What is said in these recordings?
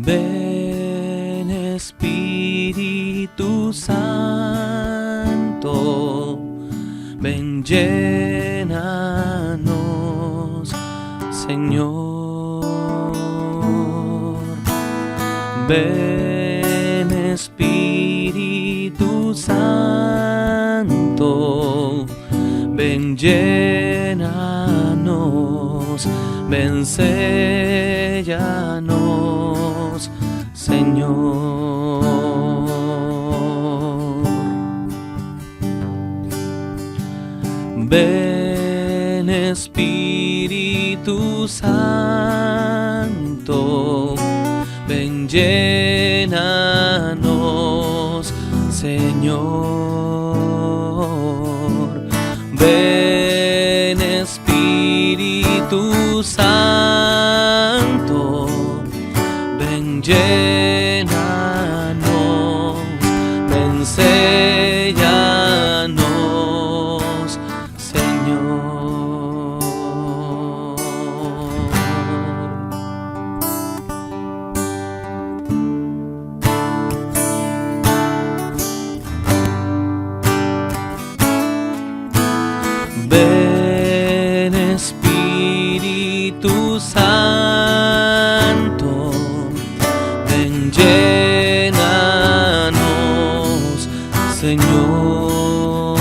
Ven Espíritu Santo, ven llénanos, Señor. Ven Espíritu Santo, ven llénanos, ven séllanos, Señor. Ven Espíritu Santo, ven llénanos, Señor. Ven Espíritu Santo, ven llénanos, ven séllanos, Señor. Ven Espíritu Santo, ven llénanos, Señor.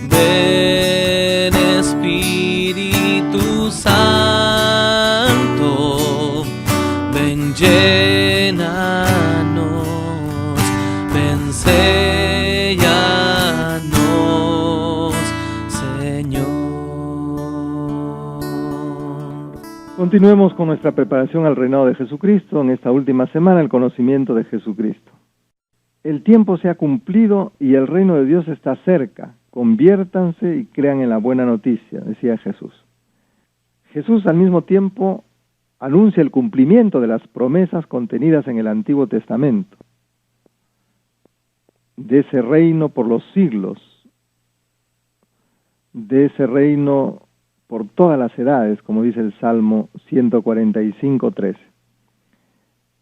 Ven Espíritu Santo, ven llénanos, ven séllanos, Señor. Continuemos con nuestra preparación al reinado de Jesucristo en esta última semana, el conocimiento de Jesucristo. El tiempo se ha cumplido y el reino de Dios está cerca. Conviértanse y crean en la buena noticia, decía Jesús. Jesús al mismo tiempo anuncia el cumplimiento de las promesas contenidas en el Antiguo Testamento, de ese reino por los siglos, de ese reino por todas las edades, como dice el Salmo 145:13.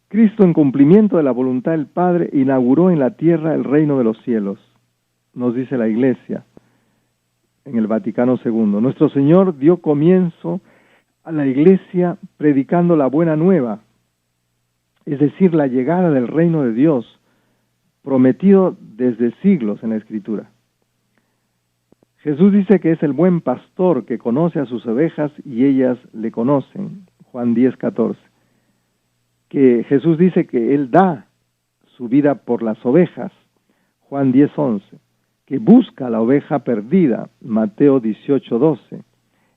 Cristo, en cumplimiento de la voluntad del Padre, inauguró en la tierra el reino de los cielos, nos dice la Iglesia en el Vaticano II. Nuestro Señor dio comienzo a la Iglesia predicando la buena nueva, es decir, la llegada del reino de Dios, prometido desde siglos en la Escritura. Jesús dice que es el buen pastor que conoce a sus ovejas y ellas le conocen, Juan 10:14. Que Jesús dice que Él da su vida por las ovejas, Juan 10:11. Que busca la oveja perdida, Mateo 18:12.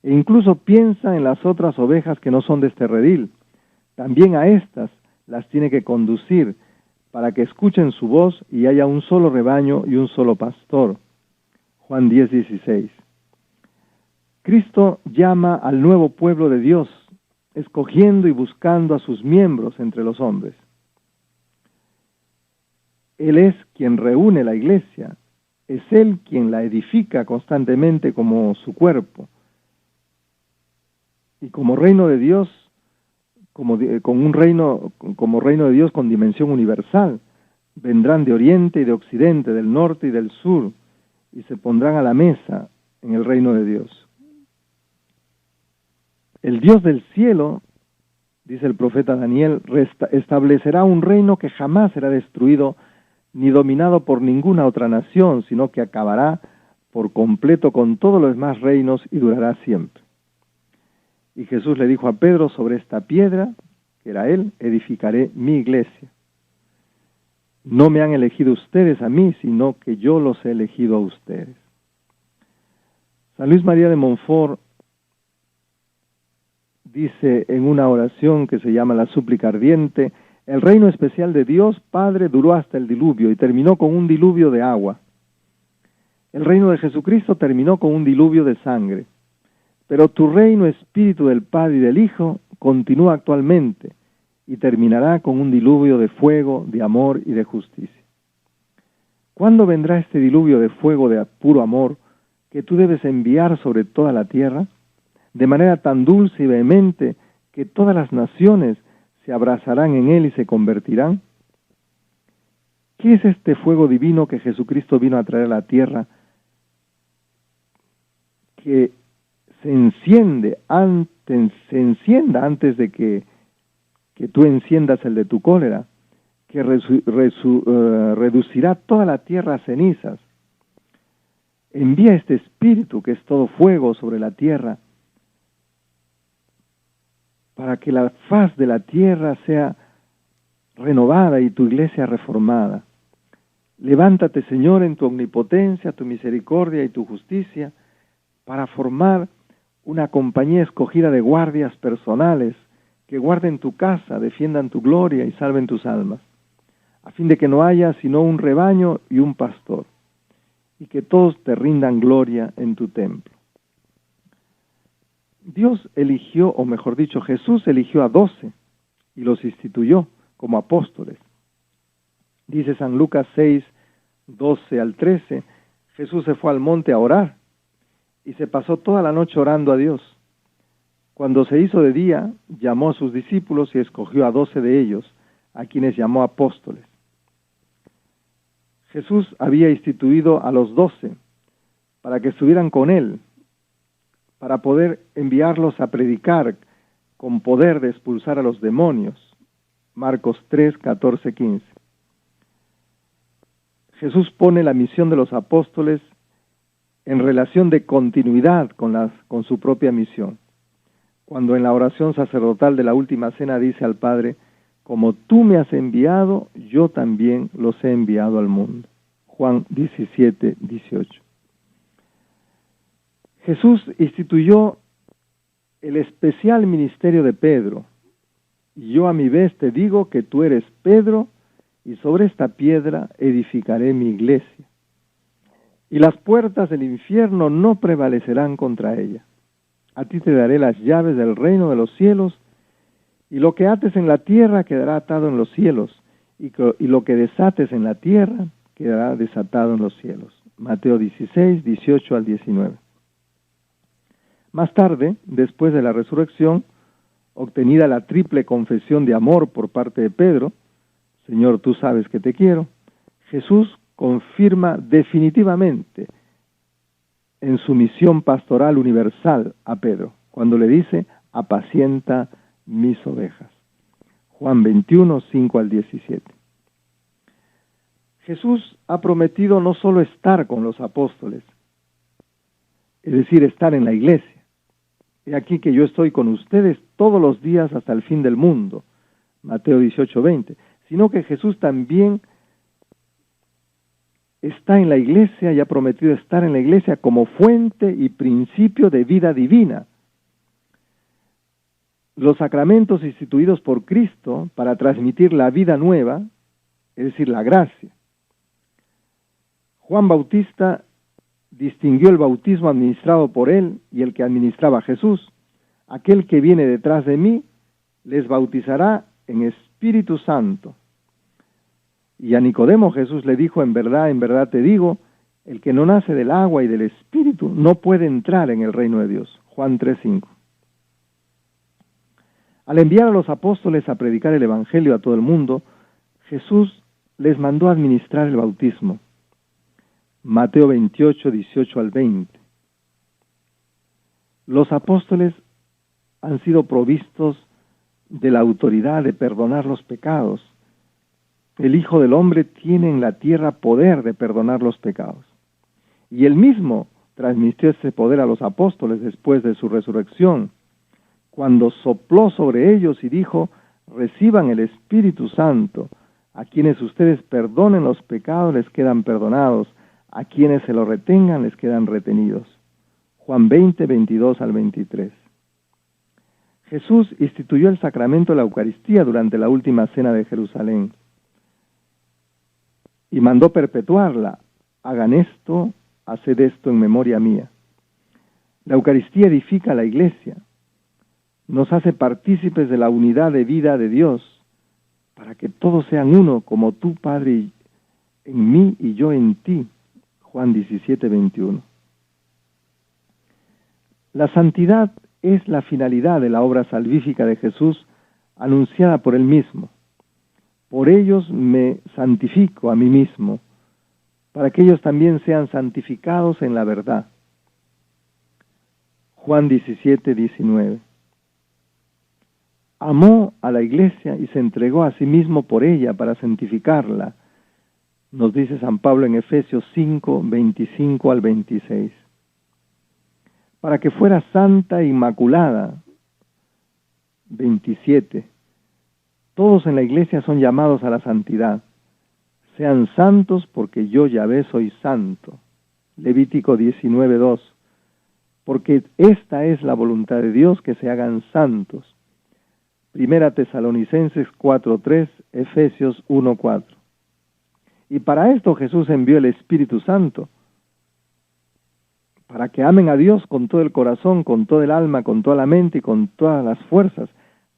E incluso piensa en las otras ovejas que no son de este redil. También a estas las tiene que conducir para que escuchen su voz y haya un solo rebaño y un solo pastor. Juan 10:16. Cristo llama al nuevo pueblo de Dios, escogiendo y buscando a sus miembros entre los hombres. Él es quien reúne la iglesia, es Él quien la edifica constantemente como su cuerpo. Y como reino de Dios, como reino de Dios con dimensión universal, vendrán de oriente y de occidente, del norte y del sur, y se pondrán a la mesa en el reino de Dios. El Dios del cielo, dice el profeta Daniel, establecerá un reino que jamás será destruido ni dominado por ninguna otra nación, sino que acabará por completo con todos los demás reinos y durará siempre. Y Jesús le dijo a Pedro, sobre esta piedra, que era él, edificaré mi iglesia. No me han elegido ustedes a mí, sino que yo los he elegido a ustedes. San Luis María de Montfort dice en una oración que se llama la súplica ardiente: el reino especial de Dios Padre duró hasta el diluvio y terminó con un diluvio de agua. El reino de Jesucristo terminó con un diluvio de sangre. Pero tu reino, Espíritu del Padre y del Hijo, continúa actualmente y terminará con un diluvio de fuego, de amor y de justicia. ¿Cuándo vendrá este diluvio de fuego de puro amor que tú debes enviar sobre toda la tierra, de manera tan dulce y vehemente que todas las naciones se abrazarán en él y se convertirán. ¿Qué es este fuego divino que Jesucristo vino a traer a la tierra, que se encienda antes de que tú enciendas el de tu cólera, que reducirá toda la tierra a cenizas? Envía este Espíritu, que es todo fuego sobre la tierra, para que la faz de la tierra sea renovada y tu iglesia reformada. Levántate, Señor, en tu omnipotencia, tu misericordia y tu justicia, para formar una compañía escogida de guardias personales que guarden tu casa, defiendan tu gloria y salven tus almas, a fin de que no haya sino un rebaño y un pastor, y que todos te rindan gloria en tu templo. Dios eligió, o mejor dicho, Jesús eligió a 12 y los instituyó como apóstoles. Dice San Lucas 6, 12 al 13, Jesús se fue al monte a orar y se pasó toda la noche orando a Dios. Cuando se hizo de día, llamó a sus discípulos y escogió a 12 de ellos, a quienes llamó apóstoles. Jesús había instituido a los 12 para que estuvieran con él, para poder enviarlos a predicar con poder de expulsar a los demonios. Marcos 3, 14, 15. Jesús pone la misión de los apóstoles en relación de continuidad con su propia misión. Cuando en la oración sacerdotal de la última cena dice al Padre: como tú me has enviado, yo también los he enviado al mundo. Juan 17, 18. Jesús instituyó el especial ministerio de Pedro. Y yo a mi vez te digo que tú eres Pedro, y sobre esta piedra edificaré mi iglesia. Y las puertas del infierno no prevalecerán contra ella. A ti te daré las llaves del reino de los cielos, y lo que ates en la tierra quedará atado en los cielos, y lo que desates en la tierra quedará desatado en los cielos. Mateo 16, 18 al 19. Más tarde, después de la resurrección, obtenida la triple confesión de amor por parte de Pedro, Señor, tú sabes que te quiero, Jesús confirma definitivamente en su misión pastoral universal a Pedro, cuando le dice: apacienta mis ovejas. Juan 21, 5 al 17. Jesús ha prometido no solo estar con los apóstoles, es decir, estar en la iglesia. He aquí que yo estoy con ustedes todos los días hasta el fin del mundo. Mateo 18, 20. Sino que Jesús también está en la iglesia y ha prometido estar en la iglesia como fuente y principio de vida divina. Los sacramentos instituidos por Cristo para transmitir la vida nueva, es decir, la gracia. Juan Bautista distinguió el bautismo administrado por él y el que administraba Jesús. Aquel que viene detrás de mí les bautizará en Espíritu Santo. Y a Nicodemo Jesús le dijo: en verdad te digo, el que no nace del agua y del Espíritu no puede entrar en el reino de Dios. Juan 3:5. Al enviar a los apóstoles a predicar el Evangelio a todo el mundo, Jesús les mandó administrar el bautismo. Mateo 28, 18 al 20. Los apóstoles han sido provistos de la autoridad de perdonar los pecados. El Hijo del Hombre tiene en la tierra poder de perdonar los pecados. Y él mismo transmitió ese poder a los apóstoles después de su resurrección, cuando sopló sobre ellos y dijo: reciban el Espíritu Santo. A quienes ustedes perdonen los pecados les quedan perdonados, a quienes se lo retengan les quedan retenidos. Juan 20, 22 al 23. Jesús instituyó el sacramento de la Eucaristía durante la última cena de Jerusalén y mandó perpetuarla. Hagan esto, haced esto en memoria mía. La Eucaristía edifica a la Iglesia, nos hace partícipes de la unidad de vida de Dios, para que todos sean uno, como tú, Padre, en mí y yo en ti. Juan 17, 21. La santidad es la finalidad de la obra salvífica de Jesús anunciada por Él mismo. Por ellos me santifico a mí mismo, para que ellos también sean santificados en la verdad. Juan 17:19. Amó a la iglesia y se entregó a sí mismo por ella para santificarla, nos dice San Pablo en Efesios 5:25 al 26. Para que fuera santa e inmaculada. 27. Todos en la iglesia son llamados a la santidad. Sean santos porque yo, Yahvé, soy santo. Levítico 19:2. Porque esta es la voluntad de Dios, que se hagan santos. Primera Tesalonicenses 4:3, Efesios 1:4. Y para esto Jesús envió el Espíritu Santo, para que amen a Dios con todo el corazón, con todo el alma, con toda la mente y con todas las fuerzas,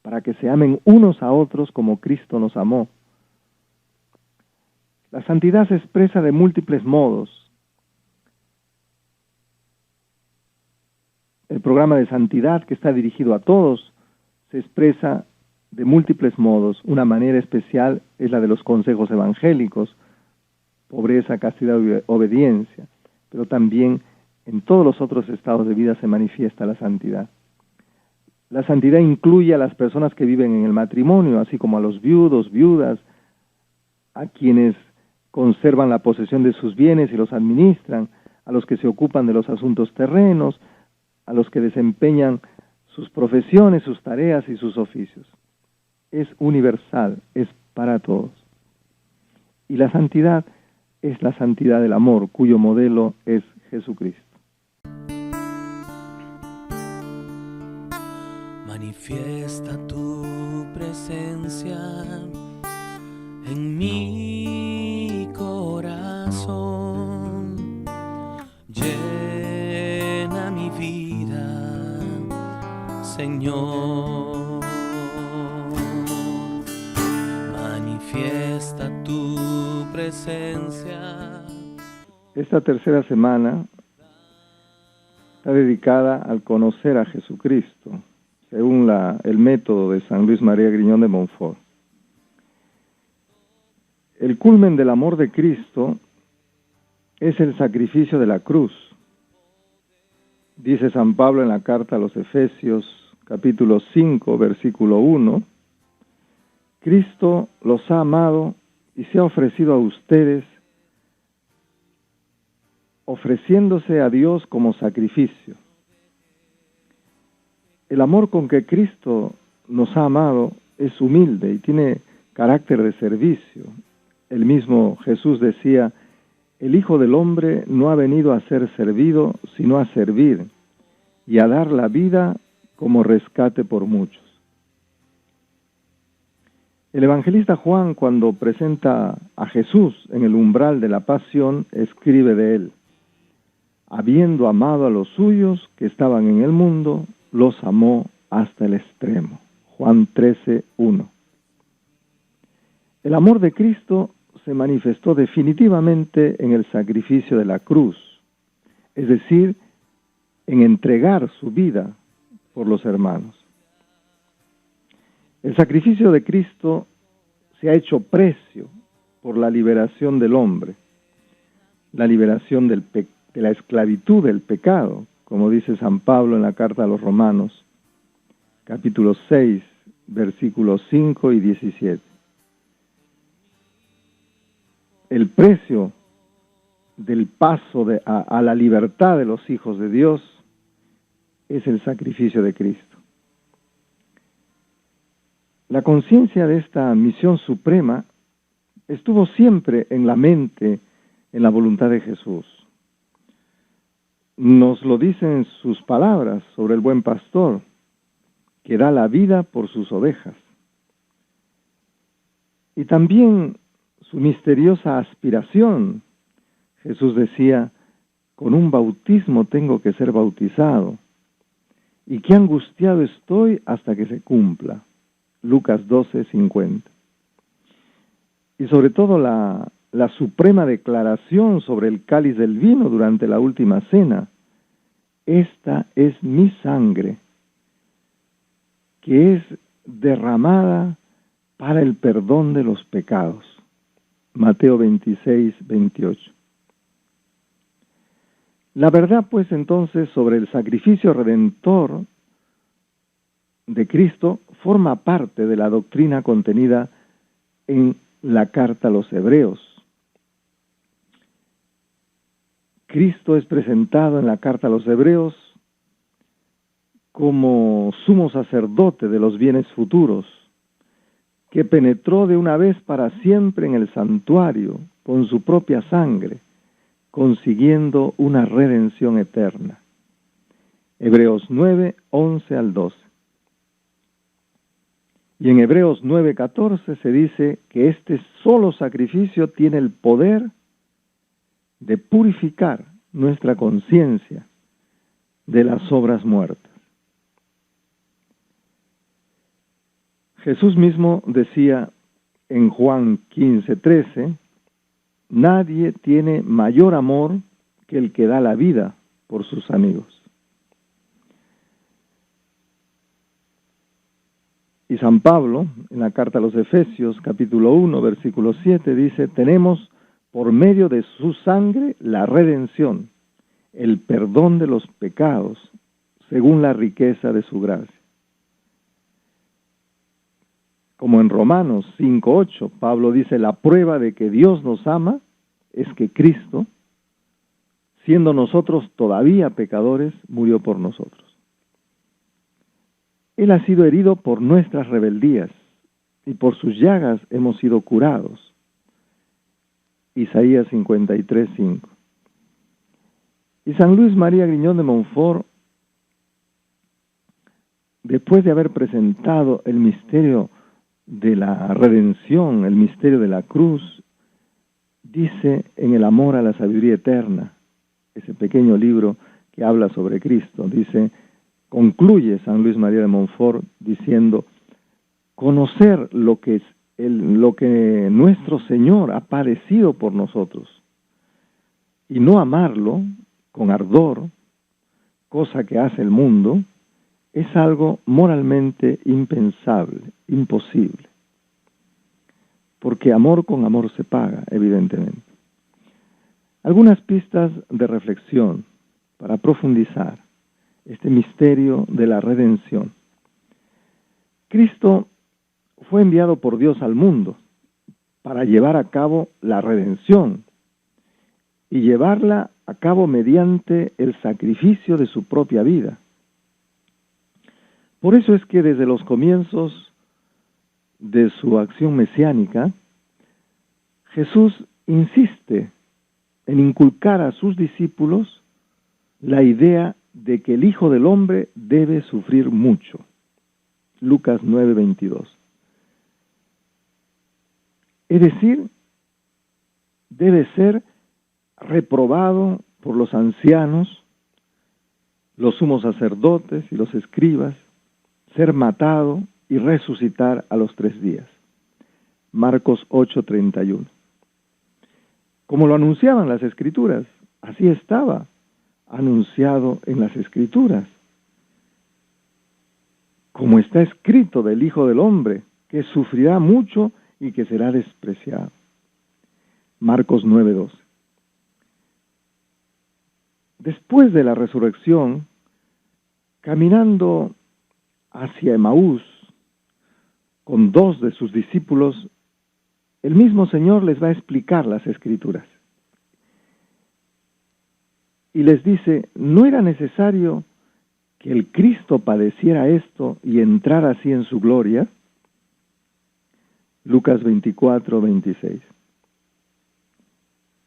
para que se amen unos a otros como Cristo nos amó. La santidad se expresa de múltiples modos. El programa de santidad, que está dirigido a todos, se expresa de múltiples modos. Una manera especial es la de los consejos evangélicos: pobreza, castidad y obediencia. Pero también en todos los otros estados de vida se manifiesta la santidad. La santidad incluye a las personas que viven en el matrimonio, así como a los viudos, viudas, a quienes conservan la posesión de sus bienes y los administran, a los que se ocupan de los asuntos terrenos, a los que desempeñan sus profesiones, sus tareas y sus oficios. Es universal, es para todos. Y la santidad es la santidad del amor, cuyo modelo es Jesucristo. Manifiesta tu presencia en mi corazón, llena mi vida, Señor. Manifiesta tu presencia. Esta tercera semana está dedicada al conocer a Jesucristo, según el método de San Luis María Griñón de Montfort. El culmen del amor de Cristo es el sacrificio de la cruz. Dice San Pablo en la carta a los Efesios, capítulo 5, versículo 1, Cristo los ha amado y se ha ofrecido a ustedes, ofreciéndose a Dios como sacrificio. El amor con que Cristo nos ha amado es humilde y tiene carácter de servicio. El mismo Jesús decía: el Hijo del Hombre no ha venido a ser servido, sino a servir y a dar la vida como rescate por muchos. El evangelista Juan, cuando presenta a Jesús en el umbral de la pasión, escribe de él: habiendo amado a los suyos que estaban en el mundo, los amó hasta el extremo. Juan 13:1. El amor de Cristo se manifestó definitivamente en el sacrificio de la cruz, es decir, en entregar su vida por los hermanos. El sacrificio de Cristo se ha hecho precio por la liberación del hombre, la liberación de la esclavitud del pecado, como dice San Pablo en la carta a los Romanos, capítulo 6, versículos 5 y 17. El precio del paso a la libertad de los hijos de Dios es el sacrificio de Cristo. La conciencia de esta misión suprema estuvo siempre en la mente, en la voluntad de Jesús. Nos lo dicen sus palabras sobre el buen pastor, que da la vida por sus ovejas. Y también su misteriosa aspiración. Jesús decía: con un bautismo tengo que ser bautizado, y qué angustiado estoy hasta que se cumpla. Lucas 12:50. Y sobre todo la suprema declaración sobre el cáliz del vino durante la última cena: esta es mi sangre, que es derramada para el perdón de los pecados. Mateo 26, 28. La verdad, pues, entonces, sobre el sacrificio redentor de Cristo forma parte de la doctrina contenida en la carta a los Hebreos. Cristo es presentado en la carta a los Hebreos como sumo sacerdote de los bienes futuros, que penetró de una vez para siempre en el santuario con su propia sangre, consiguiendo una redención eterna. Hebreos 9, 11 al 12. Y en Hebreos 9, 14 se dice que este solo sacrificio tiene el poder de purificar nuestra conciencia de las obras muertas. Jesús mismo decía en Juan 15, 13, nadie tiene mayor amor que el que da la vida por sus amigos. Y San Pablo, en la carta a los Efesios, capítulo 1, versículo 7, dice, tenemos por medio de su sangre la redención, el perdón de los pecados, según la riqueza de su gracia. Como en Romanos 5:8, Pablo dice, la prueba de que Dios nos ama es que Cristo, siendo nosotros todavía pecadores, murió por nosotros. Él ha sido herido por nuestras rebeldías, y por sus llagas hemos sido curados. Isaías 53:5. Y San Luis María Griñón de Montfort, después de haber presentado el misterio de la redención, el misterio de la cruz, dice en El amor a la sabiduría eterna, ese pequeño libro que habla sobre Cristo, dice, concluye San Luis María de Montfort diciendo, conocer lo que nuestro Señor ha padecido por nosotros y no amarlo con ardor, cosa que hace el mundo, es algo moralmente impensable, imposible. Porque amor con amor se paga, evidentemente. Algunas pistas de reflexión para profundizar este misterio de la redención. Cristo fue enviado por Dios al mundo para llevar a cabo la redención y llevarla a cabo mediante el sacrificio de su propia vida. Por eso es que desde los comienzos de su acción mesiánica, Jesús insiste en inculcar a sus discípulos la idea de que el Hijo del Hombre debe sufrir mucho. Lucas 9:22. Es decir, debe ser reprobado por los ancianos, los sumos sacerdotes y los escribas, ser matado y resucitar a los 3 días. Marcos 8:31. Como lo anunciaban las Escrituras, así estaba anunciado en las Escrituras. Como está escrito del Hijo del Hombre, que sufrirá mucho y que será despreciado. Marcos 9:12. Después de la resurrección, caminando hacia Emaús con 2 de sus discípulos, el mismo Señor les va a explicar las Escrituras. Y les dice, ¿no era necesario que el Cristo padeciera esto y entrara así en su gloria? Lucas 24:26.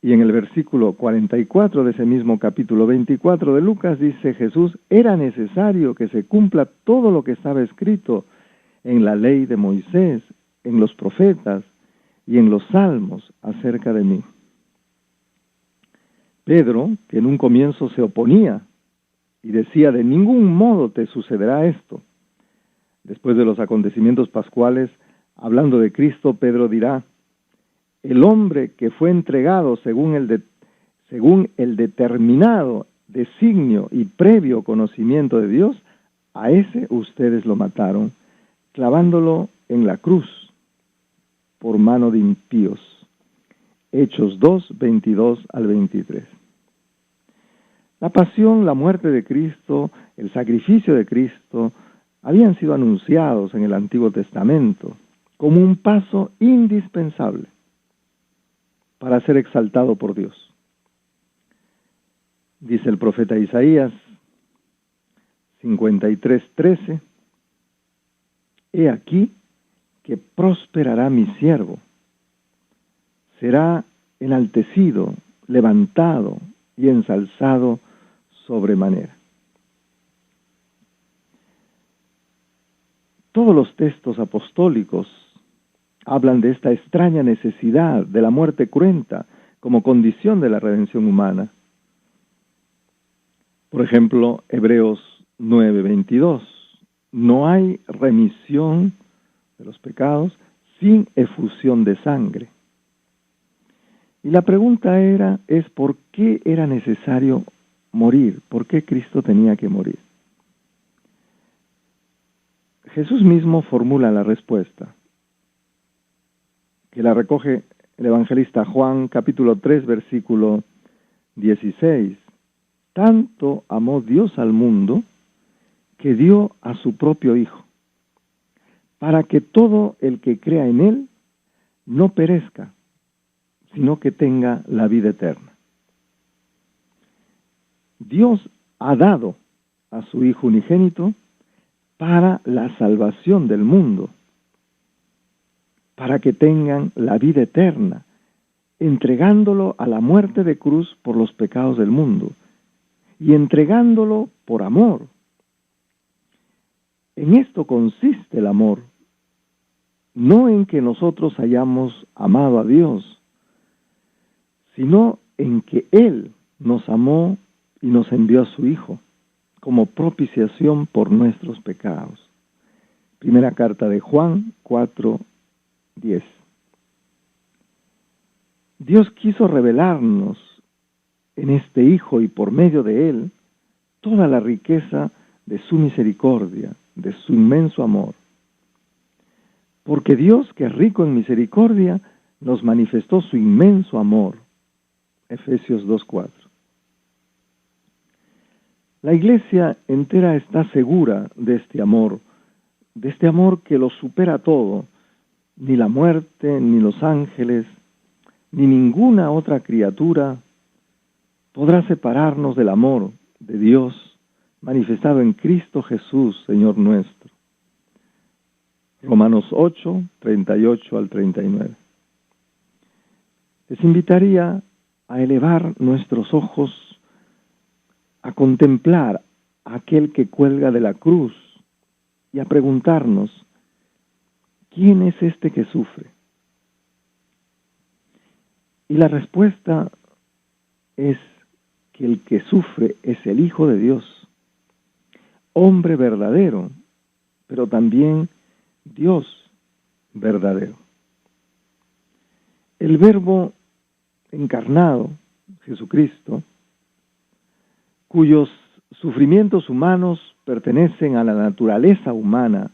Y en el versículo 44 de ese mismo capítulo 24 de Lucas dice Jesús, era necesario que se cumpla todo lo que estaba escrito en la ley de Moisés, en los profetas y en los salmos acerca de mí. Pedro, que en un comienzo se oponía y decía, de ningún modo te sucederá esto. Después de los acontecimientos pascuales, hablando de Cristo, Pedro dirá, el hombre que fue entregado según el determinado designio y previo conocimiento de Dios, a ese ustedes lo mataron, clavándolo en la cruz por mano de impíos. Hechos 2, 22 al 23. La pasión, la muerte de Cristo, el sacrificio de Cristo, habían sido anunciados en el Antiguo Testamento como un paso indispensable para ser exaltado por Dios. Dice el profeta Isaías 53:13, he aquí que prosperará mi siervo, será enaltecido, levantado y ensalzado sobremanera. Todos los textos apostólicos hablan de esta extraña necesidad de la muerte cruenta como condición de la redención humana. Por ejemplo, Hebreos 9:22, no hay remisión de los pecados sin efusión de sangre. Y la pregunta es ¿por qué era necesario morir? ¿Por qué Cristo tenía que morir? Jesús mismo formula la respuesta, que la recoge el evangelista Juan, capítulo 3, versículo 16. Tanto amó Dios al mundo, que dio a su propio Hijo, para que todo el que crea en Él no perezca, sino que tenga la vida eterna. Dios ha dado a su Hijo unigénito para la salvación del mundo, para que tengan la vida eterna, entregándolo a la muerte de cruz por los pecados del mundo, y entregándolo por amor. En esto consiste el amor, no en que nosotros hayamos amado a Dios, sino en que Él nos amó y nos envió a su Hijo como propiciación por nuestros pecados. Primera carta de Juan 4:10. Dios quiso revelarnos en este Hijo y por medio de Él toda la riqueza de su misericordia, de su inmenso amor. Porque Dios, que es rico en misericordia, nos manifestó su inmenso amor. Efesios 2:4. La Iglesia entera está segura de este amor que lo supera todo. Ni la muerte, ni los ángeles, ni ninguna otra criatura podrá separarnos del amor de Dios manifestado en Cristo Jesús, Señor nuestro. Romanos 8, 38 al 39. Les invitaría a elevar nuestros ojos a contemplar a aquel que cuelga de la cruz y a preguntarnos, ¿quién es este que sufre? Y la respuesta es que el que sufre es el Hijo de Dios, hombre verdadero, pero también Dios verdadero. El Verbo encarnado, Jesucristo, cuyos sufrimientos humanos pertenecen a la naturaleza humana,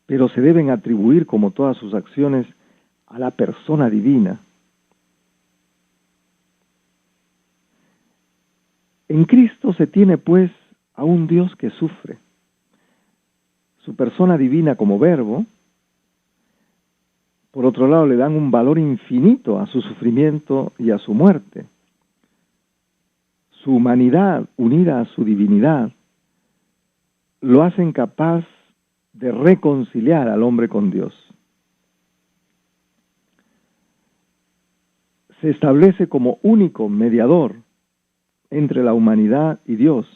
pero se deben atribuir, como todas sus acciones, a la persona divina. En Cristo se tiene, pues, a un Dios que sufre. Su persona divina como Verbo, por otro lado, le dan un valor infinito a su sufrimiento y a su muerte. Su humanidad, unida a su divinidad, lo hacen capaz de reconciliar al hombre con Dios. Se establece como único mediador entre la humanidad y Dios.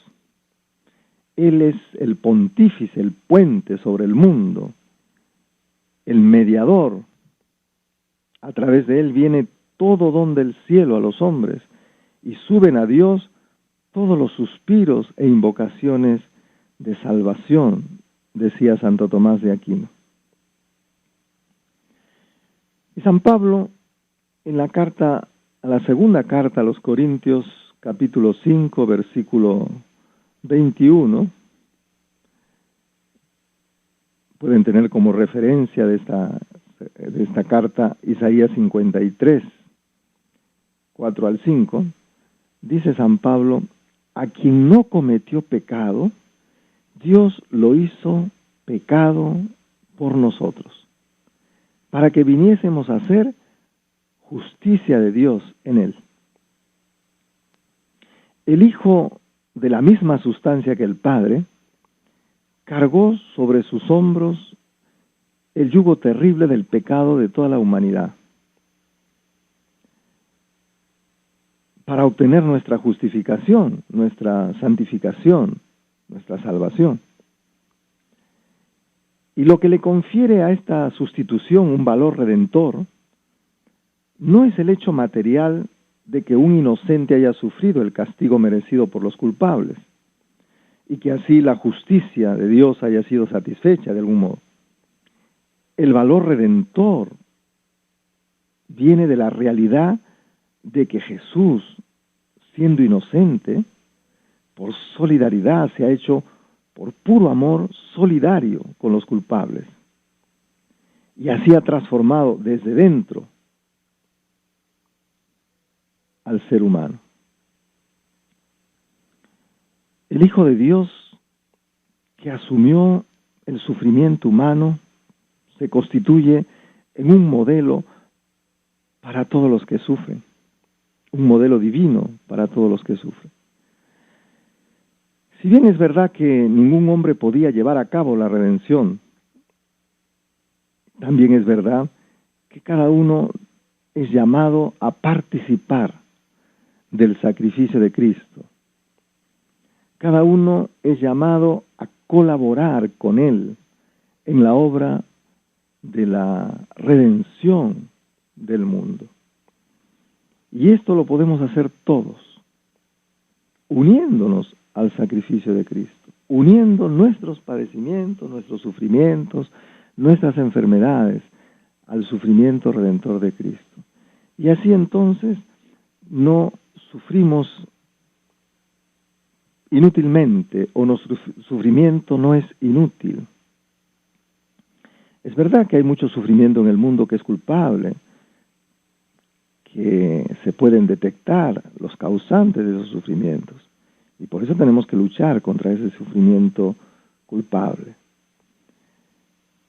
Él es el pontífice, el puente sobre el mundo, el mediador. A través de él viene todo don del cielo a los hombres y suben a Dios todos los suspiros e invocaciones de salvación, decía Santo Tomás de Aquino. Y San Pablo, en la segunda carta a los Corintios, capítulo 5, versículo 21, Pueden tener como referencia de esta carta Isaías 53, 4 al 5, dice San Pablo: a quien no cometió pecado, Dios lo hizo pecado por nosotros, para que viniésemos a hacer justicia de Dios en él. El Hijo, de la misma sustancia que el Padre, cargó sobre sus hombros el yugo terrible del pecado de toda la humanidad, para obtener nuestra justificación, nuestra santificación, nuestra salvación. Y lo que le confiere a esta sustitución un valor redentor no es el hecho material de que un inocente haya sufrido el castigo merecido por los culpables, y que así la justicia de Dios haya sido satisfecha de algún modo. El valor redentor viene de la realidad de que Jesús, siendo inocente, por solidaridad se ha hecho, por puro amor, solidario con los culpables. Y así ha transformado desde dentro al ser humano. El Hijo de Dios, que asumió el sufrimiento humano, se constituye en un modelo para todos los que sufren, un modelo divino para todos los que sufren. Si bien es verdad que ningún hombre podía llevar a cabo la redención, también es verdad que cada uno es llamado a participar del sacrificio de Cristo. Cada uno es llamado a colaborar con Él en la obra de la redención del mundo. Y esto lo podemos hacer todos, uniéndonos al sacrificio de Cristo, uniendo nuestros padecimientos, nuestros sufrimientos, nuestras enfermedades al sufrimiento redentor de Cristo. Y así entonces no sufrimos inútilmente, o nuestro sufrimiento no es inútil. Es verdad que hay mucho sufrimiento en el mundo que es culpable, que se pueden detectar los causantes de esos sufrimientos, y por eso tenemos que luchar contra ese sufrimiento culpable.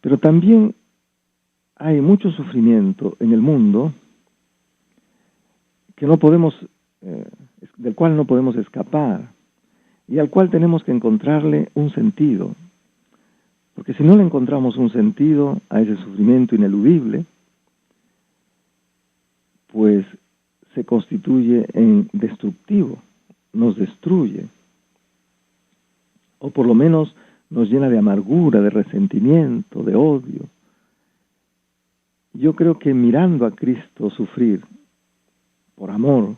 Pero también hay mucho sufrimiento en el mundo que no podemos, del cual no podemos escapar, y al cual tenemos que encontrarle un sentido. Porque si no le encontramos un sentido a ese sufrimiento ineludible, pues se constituye en destructivo, nos destruye, o por lo menos nos llena de amargura, de resentimiento, de odio. Yo creo que mirando a Cristo sufrir por amor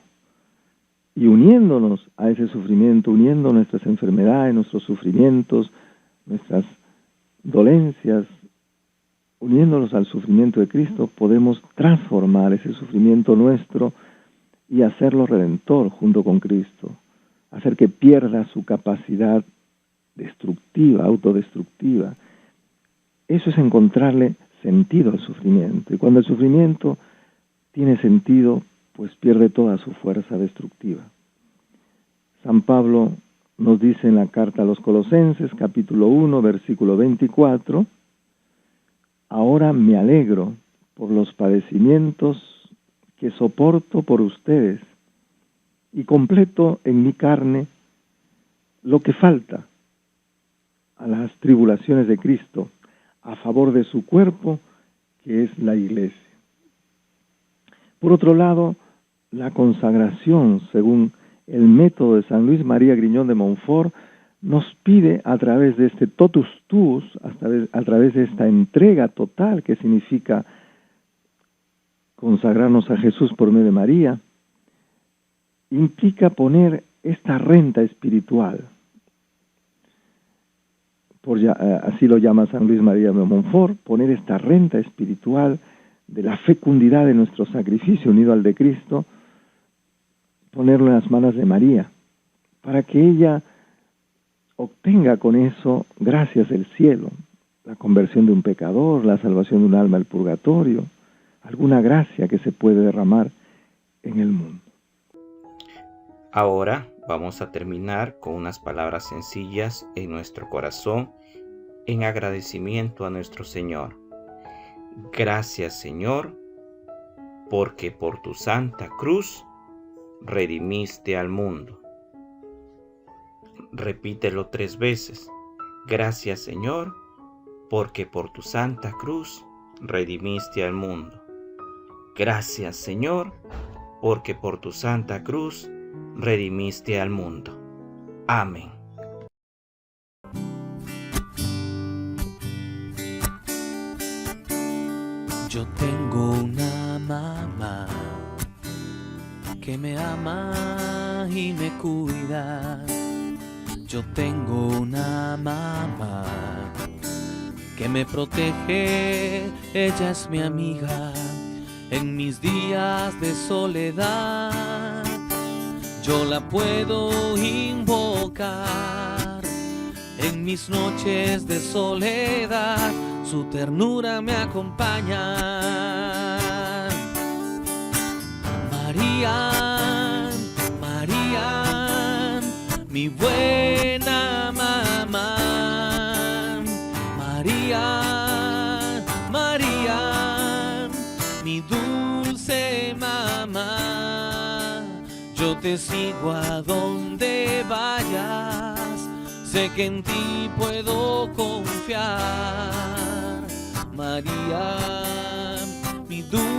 y uniéndonos a ese sufrimiento, uniendo nuestras enfermedades, nuestros sufrimientos, nuestras dolencias, uniéndonos al sufrimiento de Cristo, podemos transformar ese sufrimiento nuestro y hacerlo redentor junto con Cristo, hacer que pierda su capacidad destructiva, autodestructiva. Eso es encontrarle sentido al sufrimiento. Y cuando el sufrimiento tiene sentido, pues pierde toda su fuerza destructiva. San Pablo nos dice en la carta a los Colosenses, capítulo 1, versículo 24, ahora me alegro por los padecimientos que soporto por ustedes y completo en mi carne lo que falta a las tribulaciones de Cristo a favor de su cuerpo, que es la Iglesia. Por otro lado, la consagración, según el método de San Luis María Griñón de Montfort, nos pide a través de este totus tuus, a través de esta entrega total que significa consagrarnos a Jesús por medio de María, implica poner esta renta espiritual. Así lo llama San Luis María de Montfort, poner esta renta espiritual de la fecundidad de nuestro sacrificio unido al de Cristo, ponerlo en las manos de María, para que ella obtenga con eso gracias del cielo, la conversión de un pecador, la salvación de un alma del purgatorio, alguna gracia que se puede derramar en el mundo. Ahora vamos a terminar con unas palabras sencillas en nuestro corazón en agradecimiento a nuestro Señor. Gracias, Señor, porque por tu santa cruz redimiste al mundo. Repítelo 3 veces. Gracias, Señor, porque por tu santa cruz redimiste al mundo. Gracias, Señor, porque por tu santa cruz redimiste al mundo. Amén. Yo tengo una mamá que me ama y me cuida. Yo tengo una mamá que me protege, ella es mi amiga. En mis días de soledad, yo la puedo invocar. En mis noches de soledad, su ternura me acompaña. María, María, mi buena mamá. María, María, mi dulce mamá. Yo te sigo a donde vayas, sé que en ti puedo confiar. María, mi dulce